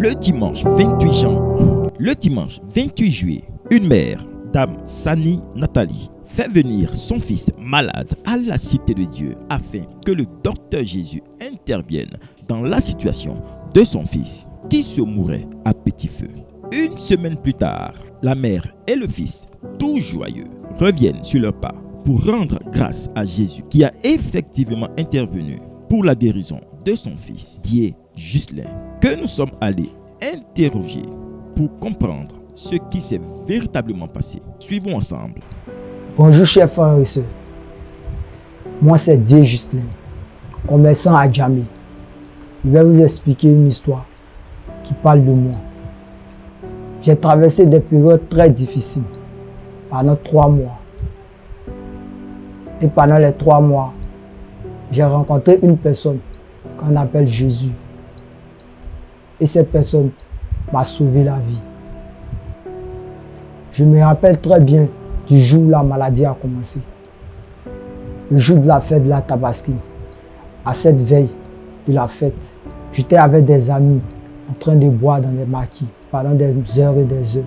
Le dimanche 28 juillet, une mère, Dame Sani Nathalie, fait venir son fils malade à la Cité de Dieu afin que le docteur Jésus intervienne dans la situation de son fils qui se mourait à petit feu. Une semaine plus tard, la mère et le fils, tout joyeux, reviennent sur leur pas pour rendre grâce à Jésus qui a effectivement intervenu pour la guérison de son fils, dit Ghislain, que nous sommes allés interroger pour comprendre ce qui s'est véritablement passé. Suivons ensemble. Bonjour chers frères et sœurs. Moi c'est Dieu Ghislain, commerçant à Djamé. Je vais vous expliquer une histoire qui parle de moi. J'ai traversé des périodes très difficiles pendant 3 mois. Et pendant les 3 mois, j'ai rencontré une personne qu'on appelle Jésus. Et cette personne m'a sauvé la vie. Je me rappelle très bien du jour où la maladie a commencé. Le jour de la fête de la Tabaski. À cette veille de la fête, j'étais avec des amis en train de boire dans les maquis pendant des heures et des heures.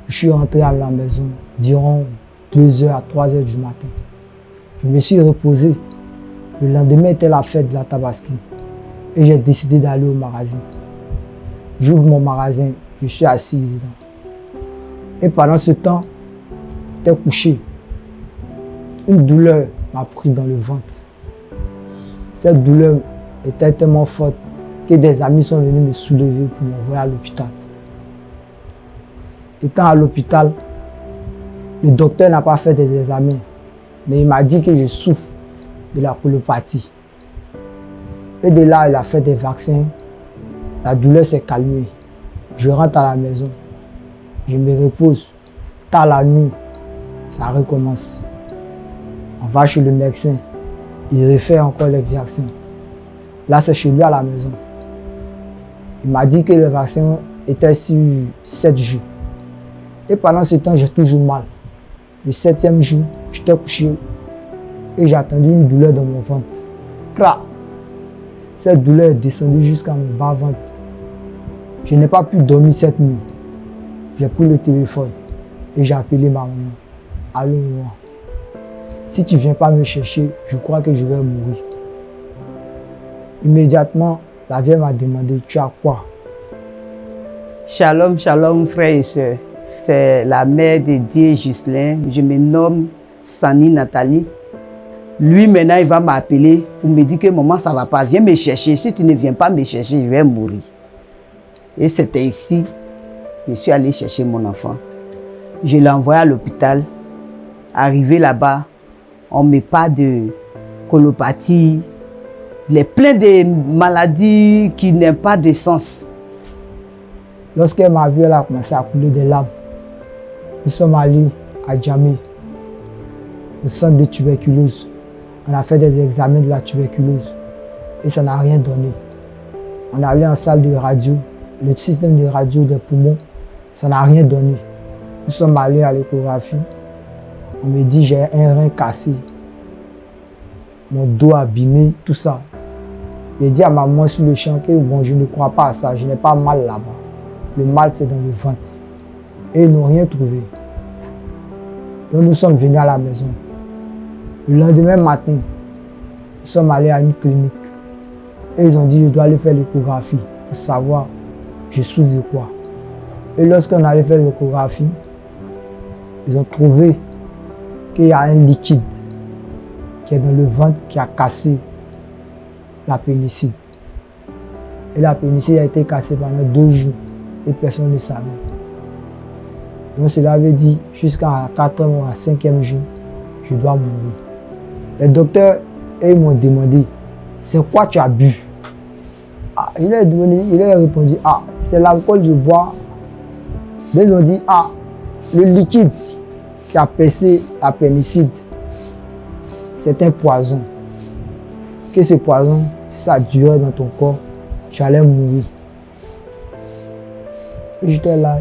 Je suis rentré à la maison durant 2h à 3h du matin. Je me suis reposé. Le lendemain était la fête de la Tabaski. Et j'ai décidé d'aller au magasin. J'ouvre mon magasin, je suis assis dedans. Et pendant ce temps, j'étais couché. Une douleur m'a pris dans le ventre. Cette douleur était tellement forte que des amis sont venus me soulever pour m'envoyer à l'hôpital. Étant à l'hôpital, le docteur n'a pas fait des examens, mais il m'a dit que je souffre de la colopathie. Et de là, il a fait des vaccins. La douleur s'est calmée. Je rentre à la maison. Je me repose. Tard la nuit, ça recommence. On va chez le médecin. Il refait encore les vaccins. Là, c'est chez lui à la maison. Il m'a dit que le vaccin était sur 7 jours. Et pendant ce temps, j'ai toujours mal. Le 7e jour, j'étais couché et j'ai attendu une douleur dans mon ventre. Crac! Cette douleur est descendue jusqu'à mon bas-ventre. Je n'ai pas pu dormir cette nuit. J'ai pris le téléphone et j'ai appelé ma maman. Allô, maman. Si tu ne viens pas me chercher, je crois que je vais mourir. Immédiatement, la vieille m'a demandé, tu as quoi? Shalom, shalom, frères et sœurs. C'est la mère de Dieu Ghislain. Je me nomme Sani Nathalie. Lui, maintenant, il va m'appeler pour me dire que maman, ça ne va pas. Viens me chercher. Si tu ne viens pas me chercher, je vais mourir. Et c'était ici, je suis allé chercher mon enfant. Je l'ai envoyé à l'hôpital. Arrivé là-bas, on me parle de colopathie, plein de maladies qui n'ont pas de sens. Lorsqu'elle m'a vu, elle a commencé à couler des larmes. Nous sommes allés à Djamé, au centre de tuberculose. On a fait des examens de la tuberculose et ça n'a rien donné. On est allé en salle de radio, le système de radio des poumons, ça n'a rien donné. Nous sommes allés à l'échographie. On me dit j'ai un rein cassé, mon dos abîmé, tout ça. J'ai dit à maman sur le champ que bon, je ne crois pas à ça, je n'ai pas mal là-bas. Le mal c'est dans le ventre. Et ils n'ont rien trouvé. Donc nous sommes venus à la maison. Le lendemain matin, nous sommes allés à une clinique. Et ils ont dit je dois aller faire l'échographie pour savoir je souffre de quoi. Et lorsqu'on allait faire l'échographie, ils ont trouvé qu'il y a un liquide qui est dans le ventre qui a cassé l'appendicite. Et l'appendicite a été cassée pendant 2 jours et personne ne savait. Donc cela veut dire jusqu'à la 4e ou à 5e jour, je dois mourir. Les docteurs, ils m'ont demandé, c'est quoi tu as bu? Il a répondu, c'est l'alcool que je bois. Ils ont dit, le liquide qui a percé l'appendicite, c'est un poison. Que ce poison, si ça durait dans ton corps, tu allais mourir. J'étais là,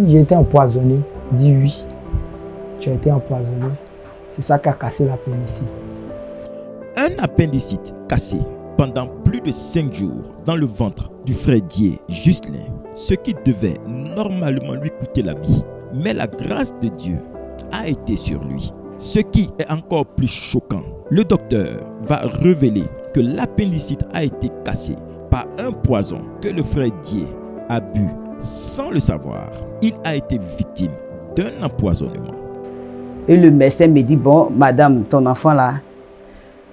j'ai été empoisonné. Il dit oui, tu as été empoisonné. C'est ça qui a cassé l'appendicite. Un appendicite cassé pendant plus de 5 jours dans le ventre du frère Dié Juscelin, ce qui devait normalement lui coûter la vie. Mais la grâce de Dieu a été sur lui. Ce qui est encore plus choquant, le docteur va révéler que l'appendicite a été cassé par un poison que le frère Dié a bu sans le savoir. Il a été victime d'un empoisonnement. Et le médecin me dit, bon, madame, ton enfant là,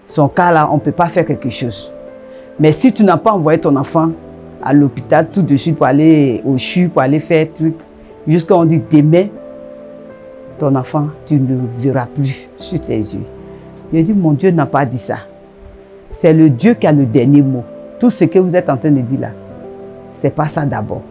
son cas là, on ne peut pas faire quelque chose. Mais si tu n'as pas envoyé ton enfant à l'hôpital tout de suite pour aller au CHU, pour aller faire truc, jusqu'à on dit demain, ton enfant, tu ne le verras plus sur tes yeux. Je dis, mon Dieu n'a pas dit ça. C'est le Dieu qui a le dernier mot. Tout ce que vous êtes en train de dire là, c'est pas ça d'abord.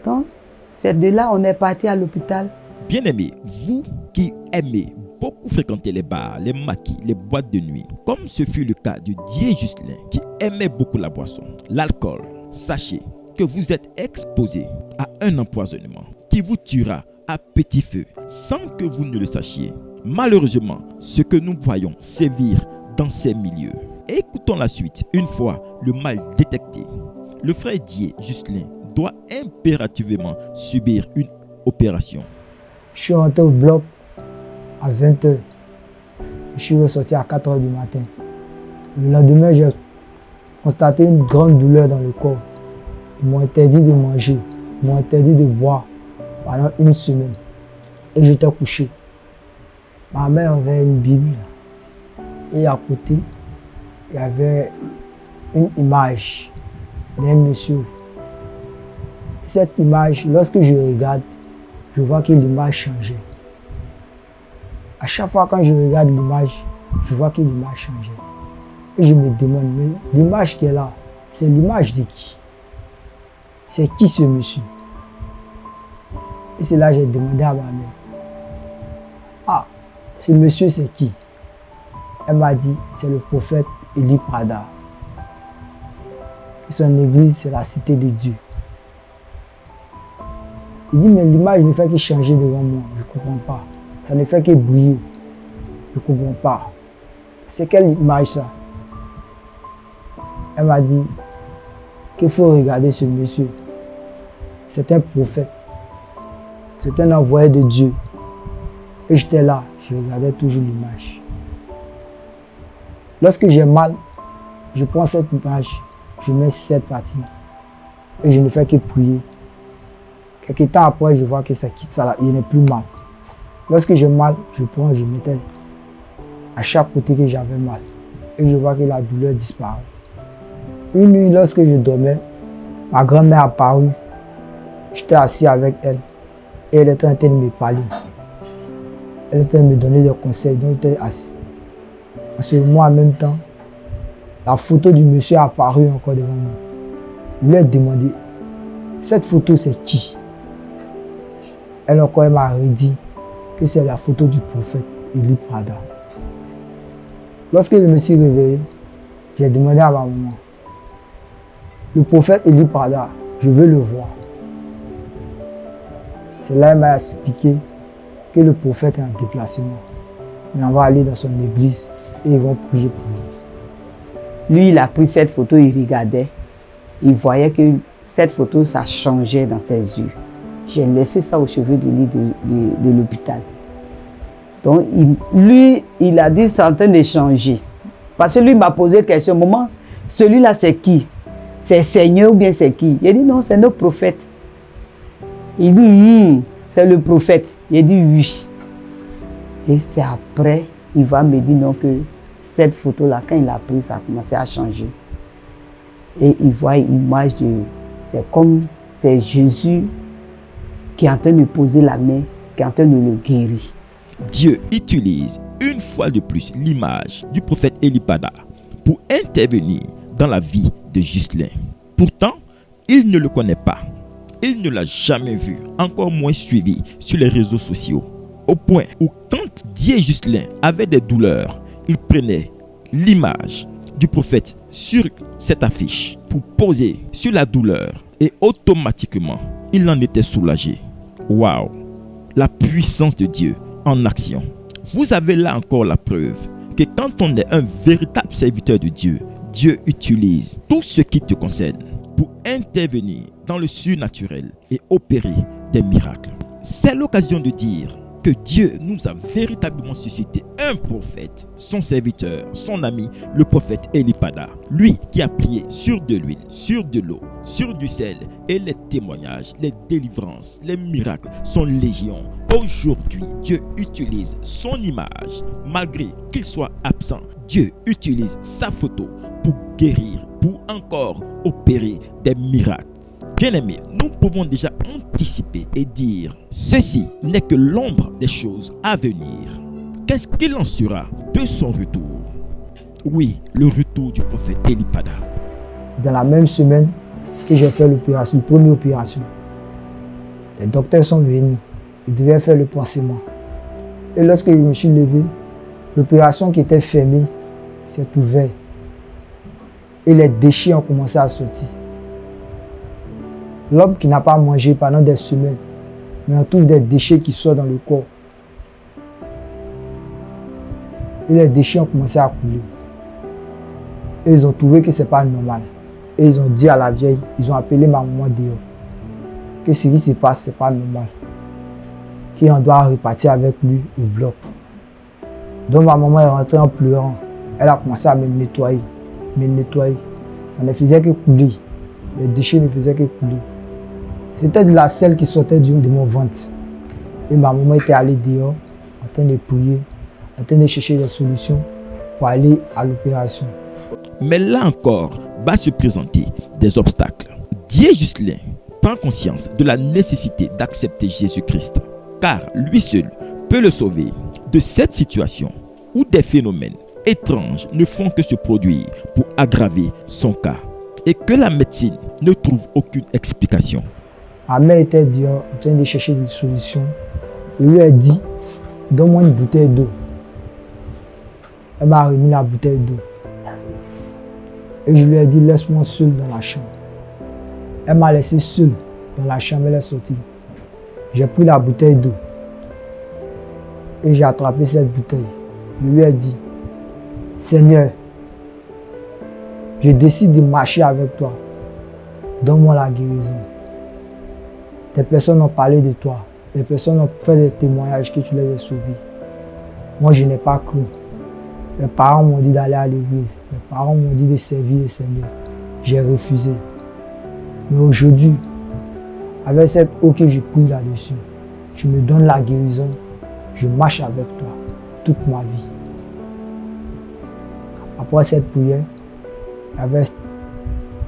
Donc, c'est de là on est parti à l'hôpital. Bien-aimés, vous qui aimez beaucoup fréquenter les bars, les maquis, les boîtes de nuit, comme ce fut le cas de Dié Juscelin qui aimait beaucoup la boisson, l'alcool, sachez que vous êtes exposé à un empoisonnement qui vous tuera à petit feu sans que vous ne le sachiez. Malheureusement, ce que nous voyons sévir dans ces milieux. Écoutons la suite. Une fois le mal détecté, le frère Dié Juscelin doit impérativement subir une opération. Je suis rentré au bloc à 20h. Je suis ressorti à 4h du matin. Le lendemain, j'ai constaté une grande douleur dans le corps. Ils m'ont interdit de manger, ils m'ont interdit de boire pendant une semaine. Et j'étais couché. Ma mère avait une Bible. Et à côté, il y avait une image d'un monsieur. Cette image, lorsque je regarde, je vois que l'image changeait. À chaque fois quand je regarde l'image, je vois que l'image changeait. Et je me demande, mais l'image qui est là, c'est l'image de qui? C'est qui ce monsieur? Et c'est là que j'ai demandé à ma mère, ah, ce monsieur c'est qui? Elle m'a dit, c'est le prophète Eli Prada. Et son église, c'est la cité de Dieu. Il dit, mais l'image ne fait que changer devant moi. Je ne comprends pas. Ça ne fait que briller. Je ne comprends pas. C'est quelle image ça? Elle m'a dit qu'il faut regarder ce monsieur. C'est un prophète. C'est un envoyé de Dieu. Et j'étais là, je regardais toujours l'image. Lorsque j'ai mal, je prends cette image, je mets sur cette partie. Et je ne fais que prier. Quelques temps après, je vois que ça quitte ça là, il n'est plus mal. Lorsque j'ai mal, je prends, je mettais à chaque côté que j'avais mal. Et je vois que la douleur disparaît. Une nuit, lorsque je dormais, ma grand-mère apparut. J'étais assis avec elle. Et elle était en train de me parler. Elle était en train de me donner des conseils, donc j'étais assis. Parce que moi, en même temps, la photo du monsieur a apparu encore devant moi. Je lui ai demandé, cette photo c'est qui? Elle encore m'a redit que c'est la photo du prophète Eli Prada. Lorsque je me suis réveillé, j'ai demandé à ma maman, le prophète Eli Prada, je veux le voir. C'est là qu'elle m'a expliqué que le prophète est en déplacement. Mais on va aller dans son église et ils vont prier pour lui. Lui, il a pris cette photo, il regardait. Il voyait que cette photo, ça changeait dans ses yeux. J'ai laissé ça au chevet du lit de l'hôpital. Donc, lui, il a dit c'est en train de changer. Parce que lui m'a posé la question, maman, celui-là c'est qui? C'est Seigneur ou bien c'est qui? Il a dit non, c'est notre prophète. Il dit, c'est le prophète. Il dit oui. Et c'est après, il va me dire non, que cette photo-là, quand il a pris, ça a commencé à changer. Et il voit une image de... C'est comme c'est Jésus qui est en train de poser la main, qui est en train de le guérir. Dieu utilise une fois de plus l'image du prophète Eli Prada pour intervenir dans la vie de Juscelin. Pourtant, il ne le connaît pas. Il ne l'a jamais vu, encore moins suivi sur les réseaux sociaux. Au point où quand Dié Juscelin avait des douleurs, il prenait l'image du prophète sur cette affiche pour poser sur la douleur et automatiquement, il en était soulagé. Waouh! La puissance de Dieu en action. Vous avez là encore la preuve que quand on est un véritable serviteur de Dieu, Dieu utilise tout ce qui te concerne pour intervenir dans le surnaturel et opérer des miracles. C'est l'occasion de dire que Dieu nous a véritablement suscité un prophète, son serviteur, son ami, le prophète Elipada. Lui qui a prié sur de l'huile, sur de l'eau, sur du sel, et les témoignages, les délivrances, les miracles sont légion. Aujourd'hui, Dieu utilise son image. Malgré qu'il soit absent, Dieu utilise sa photo pour guérir, pour encore opérer des miracles. Bien-aimés, nous pouvons déjà anticiper et dire ceci n'est que l'ombre des choses à venir. Qu'est-ce qu'il en sera de son retour? Oui, le retour du prophète Elipada. Dans la même semaine que j'ai fait l'opération, la première opération, les docteurs sont venus. Ils devaient faire le pansement. Et lorsque je me suis levé, l'opération qui était fermée s'est ouverte. Et les déchets ont commencé à sortir. L'homme qui n'a pas mangé pendant des semaines, mais on trouve des déchets qui sortent dans le corps. Et les déchets ont commencé à couler. Et ils ont trouvé que ce n'est pas normal. Et ils ont dit à la vieille, ils ont appelé ma maman dehors, que ce qui se passe, ce n'est pas normal. Qu'on doit repartir avec lui au bloc. Donc ma maman est rentrée en pleurant. Elle a commencé à me nettoyer. Ça ne faisait que couler. Les déchets ne faisaient que couler. C'était de la sel qui sortait de mon ventre. Et ma maman était allée dehors, en train de prier, en train de chercher des solutions pour aller à l'opération. Mais là encore, va se présenter des obstacles. Dieu Ghislain prend conscience de la nécessité d'accepter Jésus-Christ, car lui seul peut le sauver de cette situation où des phénomènes étranges ne font que se produire pour aggraver son cas et que la médecine ne trouve aucune explication. Ma mère était dehors en train de chercher des solutions. Je lui ai dit, donne-moi une bouteille d'eau. Elle m'a remis la bouteille d'eau. Et je lui ai dit, laisse-moi seul dans la chambre. Elle m'a laissé seul dans la chambre, elle est sortie. J'ai pris la bouteille d'eau. Et j'ai attrapé cette bouteille. Je lui ai dit, Seigneur, je décide de marcher avec toi. Donne-moi la guérison. Des personnes ont parlé de toi. Des personnes ont fait des témoignages que tu les as sauvés. Moi, je n'ai pas cru. Mes parents m'ont dit d'aller à l'église. Mes parents m'ont dit de servir le Seigneur. J'ai refusé. Mais aujourd'hui, avec cette eau que je prie là-dessus, tu me donnes la guérison. Je marche avec toi toute ma vie. Après cette prière, il y avait un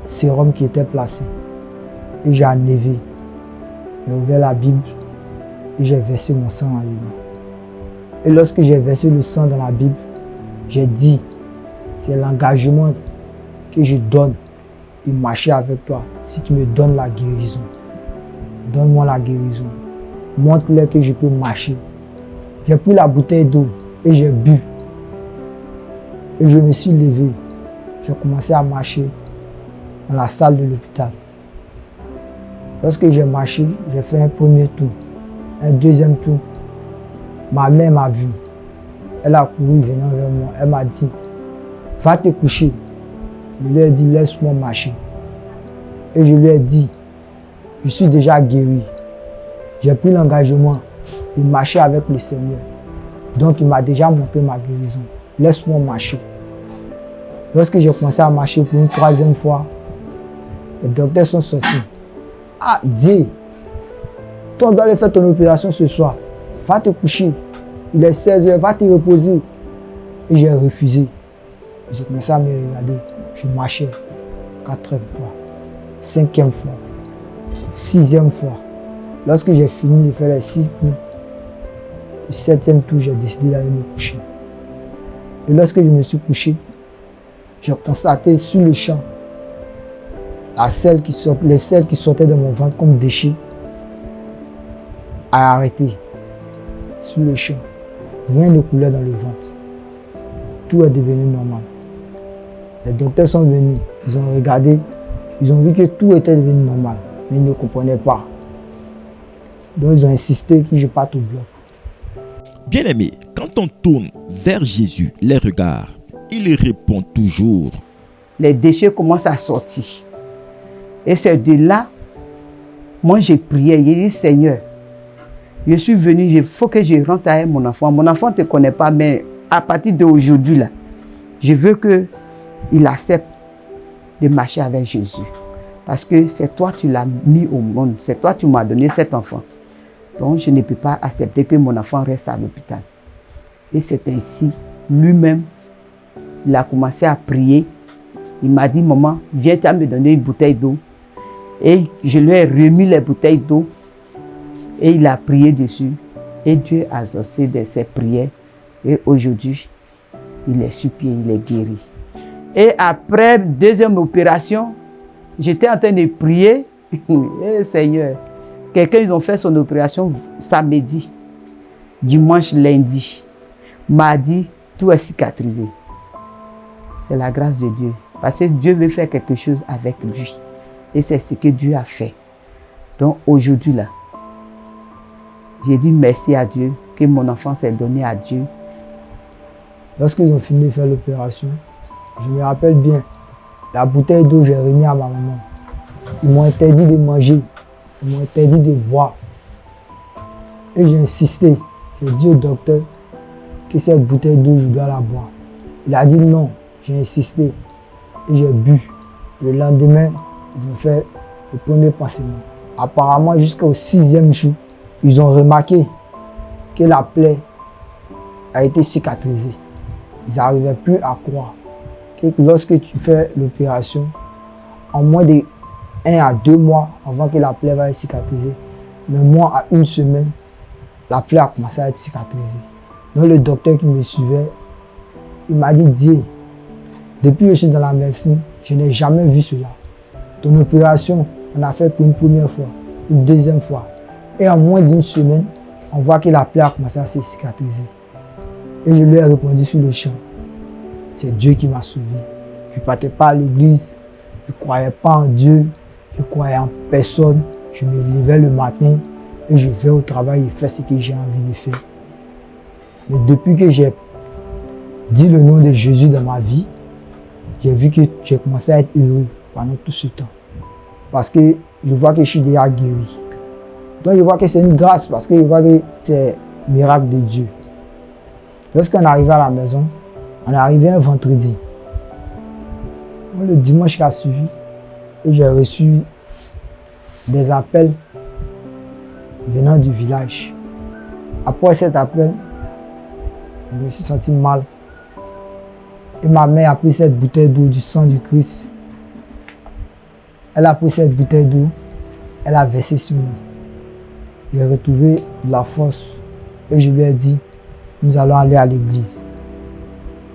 sérum qui était placé. Et j'ai enlevé. J'ai ouvert la Bible et j'ai versé mon sang là-dedans. Et lorsque j'ai versé le sang dans la Bible, j'ai dit, c'est l'engagement que je donne de marcher avec toi si tu me donnes la guérison. Donne-moi la guérison. Montre-leur que je peux marcher. J'ai pris la bouteille d'eau et j'ai bu. Et je me suis levé. J'ai commencé à marcher dans la salle de l'hôpital. Lorsque j'ai marché, j'ai fait un premier tour, un deuxième tour. Ma mère m'a vu. Elle a couru venant vers moi. Elle m'a dit, va te coucher. Je lui ai dit, laisse-moi marcher. Et je lui ai dit, je suis déjà guéri. J'ai pris l'engagement de marcher avec le Seigneur. Donc il m'a déjà montré ma guérison. Laisse-moi marcher. Lorsque j'ai commencé à marcher pour une troisième fois, les docteurs sont sortis. Ah, dis, toi on doit aller faire ton opération ce soir. Va te coucher. Il est 16h, va te reposer. Et j'ai refusé. J'ai commencé à me regarder. Je marchais 4e fois, 5e fois, 6e fois. Lorsque j'ai fini de faire les 6 tours, le 7e tour, j'ai décidé d'aller me coucher. Et lorsque je me suis couché, j'ai constaté sur le champ les selles qui sortaient de mon ventre comme déchets a arrêté. Sur le champ, rien ne coulait dans le ventre. Tout est devenu normal. Les docteurs sont venus, ils ont regardé, ils ont vu que tout était devenu normal, mais ils ne comprenaient pas. Donc ils ont insisté que je parte au bloc. Bien-aimé, quand on tourne vers Jésus les regards, il répond toujours. les déchets commencent à sortir. Et c'est de là, moi j'ai prié, j'ai dit Seigneur, je suis venu, il faut que je rentre avec mon enfant. Mon enfant ne te connaît pas, mais à partir d'aujourd'hui, là, je veux qu'il accepte de marcher avec Jésus. Parce que c'est toi qui l'as mis au monde, c'est toi qui m'as donné cet enfant. Donc je ne peux pas accepter que mon enfant reste à l'hôpital. Et c'est ainsi, lui-même, il a commencé à prier. Il m'a dit, maman, viens, tu vas me donner une bouteille d'eau. Et je lui ai remis les bouteilles d'eau. Et il a prié dessus. Et Dieu a exaucé de ses prières. Et aujourd'hui, il est sur pied, il est guéri. Et après la deuxième opération, j'étais en train de prier. Eh, Seigneur, quelqu'un, ils ont fait son opération samedi, dimanche, lundi. Mardi, tout est cicatrisé. C'est la grâce de Dieu. Parce que Dieu veut faire quelque chose avec lui. Et c'est ce que Dieu a fait. Donc aujourd'hui, là, j'ai dit merci à Dieu, que mon enfant s'est donné à Dieu. Lorsqu'ils ont fini de faire l'opération, je me rappelle bien, la bouteille d'eau, j'ai remis à ma maman. Ils m'ont interdit de manger, ils m'ont interdit de boire. Et j'ai insisté, j'ai dit au docteur que cette bouteille d'eau, je dois la boire. Il a dit non, j'ai insisté et j'ai bu. Le lendemain, ils ont fait le premier pansement. Apparemment, jusqu'au 6e jour, ils ont remarqué que la plaie a été cicatrisée. Ils n'arrivaient plus à croire que lorsque tu fais l'opération, en moins de 1 à 2 mois avant que la plaie va être cicatrisée, mais moi, à 1 semaine, la plaie a commencé à être cicatrisée. Donc le docteur qui me suivait, il m'a dit, Dieu, depuis que je suis dans la médecine, je n'ai jamais vu cela. Ton opération, on a fait pour une première fois, une deuxième fois. Et en moins d'1 semaine, on voit que la plaie a commencé à se cicatriser. Et je lui ai répondu sur le champ, c'est Dieu qui m'a sauvé. Je ne partais pas à l'église, je ne croyais pas en Dieu, je ne croyais en personne. Je me levais le matin et je vais au travail et fais ce que j'ai envie de faire. Mais depuis que j'ai dit le nom de Jésus dans ma vie, j'ai vu que j'ai commencé à être heureux pendant tout ce temps. Parce que je vois que je suis déjà guéri. Donc je vois que c'est une grâce parce que je vois que c'est un miracle de Dieu. Lorsqu'on arrivait à la maison, on est arrivé un vendredi. Donc, le dimanche qui a suivi, et j'ai reçu des appels venant du village. Après cet appel, je me suis senti mal. Et ma mère a pris cette bouteille d'eau du sang du Christ. Elle a pris cette bouteille d'eau, elle a versé sur moi. J'ai retrouvé de la force et je lui ai dit, nous allons aller à l'église.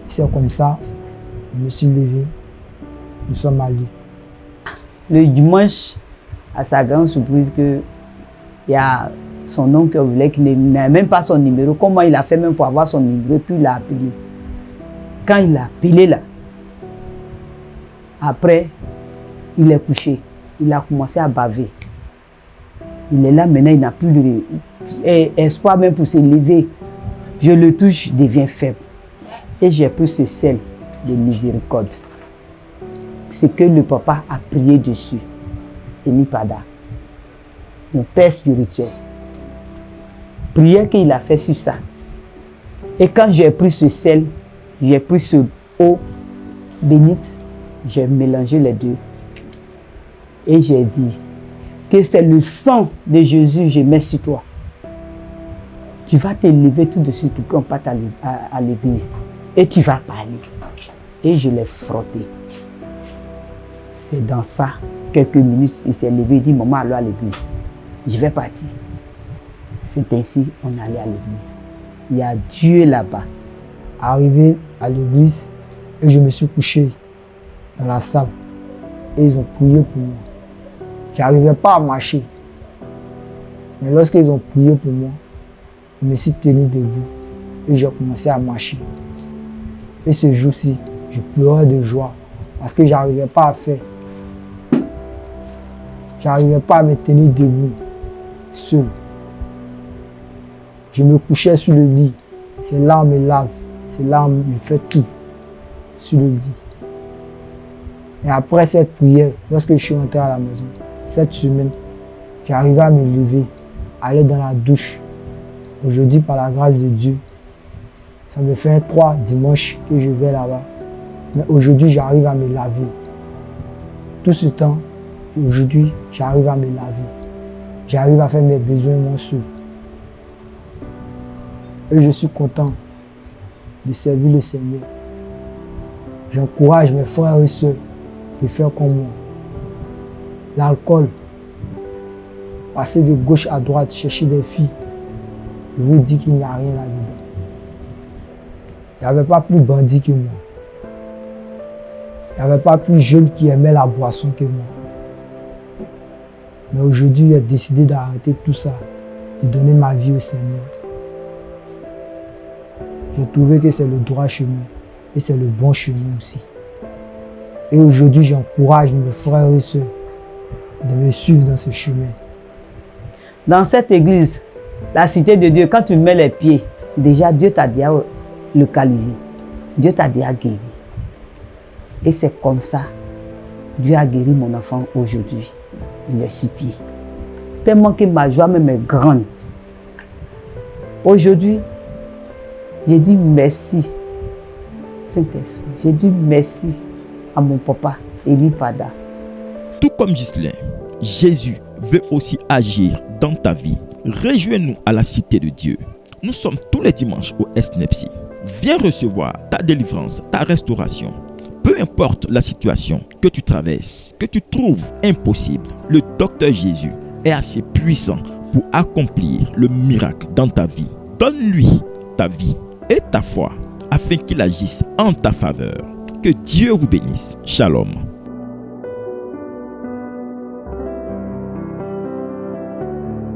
C'est comme ça, je me suis levé, nous sommes allés. Le dimanche, à sa grande surprise, il y a son oncle qui voulait qu'il n'ait même pas son numéro. Comment il a fait même pour avoir son numéro, puis il l'a appelé. Quand il l'a appelé là, après, il est couché. Il a commencé à baver. Il est là maintenant, il n'a plus d'espoir même pour se lever. Je le touche, il devient faible. Et j'ai pris ce sel de miséricorde. C'est que le papa a prié dessus. Enipada, mon père spirituel. Prière qu'il a fait sur ça. Et quand j'ai pris ce sel, j'ai pris ce eau bénite, j'ai mélangé les deux. Et j'ai dit que c'est le sang de Jésus que je mets sur toi. Tu vas te lever tout de suite pour qu'on parte à l'église. Et tu vas parler. Et je l'ai frotté. C'est dans ça, quelques minutes, il s'est levé, il dit, maman, allons à l'église. Je vais partir. C'est ainsi qu'on allait à l'église. Il y a Dieu là-bas. Arrivé à l'église, et je me suis couché dans la salle. Et ils ont prié pour moi. Je n'arrivais pas à marcher. Mais lorsqu'ils ont prié pour moi, je me suis tenu debout et j'ai commencé à marcher. Et ce jour-ci, je pleurais de joie parce que je n'arrivais pas à faire. Je n'arrivais pas à me tenir debout, seul. Je me couchais sur le lit. C'est là où on me lave. C'est là où on me fait tout, sur le lit. Et après cette prière, lorsque je suis rentré à la maison, cette semaine, j'arrivais à me lever, aller dans la douche. Aujourd'hui, par la grâce de Dieu, ça me fait 3 dimanches que je vais là-bas. Mais aujourd'hui, j'arrive à me laver. Tout ce temps, aujourd'hui, j'arrive à me laver. J'arrive à faire mes besoins mensuels. Et je suis content de servir le Seigneur. J'encourage mes frères et sœurs de faire comme moi. L'alcool, passer de gauche à droite, chercher des filles, je vous dis qu'il n'y a rien là-dedans. Il n'y avait pas plus bandit que moi. Il n'y avait pas plus jeune qui aimait la boisson que moi. Mais aujourd'hui, j'ai décidé d'arrêter tout ça, de donner ma vie au Seigneur. J'ai trouvé que c'est le droit chemin et c'est le bon chemin aussi. Et aujourd'hui, j'encourage mes frères et sœurs de me suivre dans ce chemin. Dans cette église, la cité de Dieu, quand tu mets les pieds, déjà Dieu t'a déjà localisé. Dieu t'a déjà guéri. Et c'est comme ça, Dieu a guéri mon enfant aujourd'hui. Il est 6 pieds. Tellement que ma joie même est grande. Aujourd'hui, j'ai dit merci, Saint-Esprit. J'ai dit merci à mon papa, Eli Pada. Tout comme Ghislain, Jésus veut aussi agir dans ta vie. Rejoins-nous à la Cité de Dieu. Nous sommes tous les dimanches au SNEPSI. Viens recevoir ta délivrance, ta restauration. Peu importe la situation que tu traverses, que tu trouves impossible, le docteur Jésus est assez puissant pour accomplir le miracle dans ta vie. Donne-lui ta vie et ta foi afin qu'il agisse en ta faveur. Que Dieu vous bénisse. Shalom.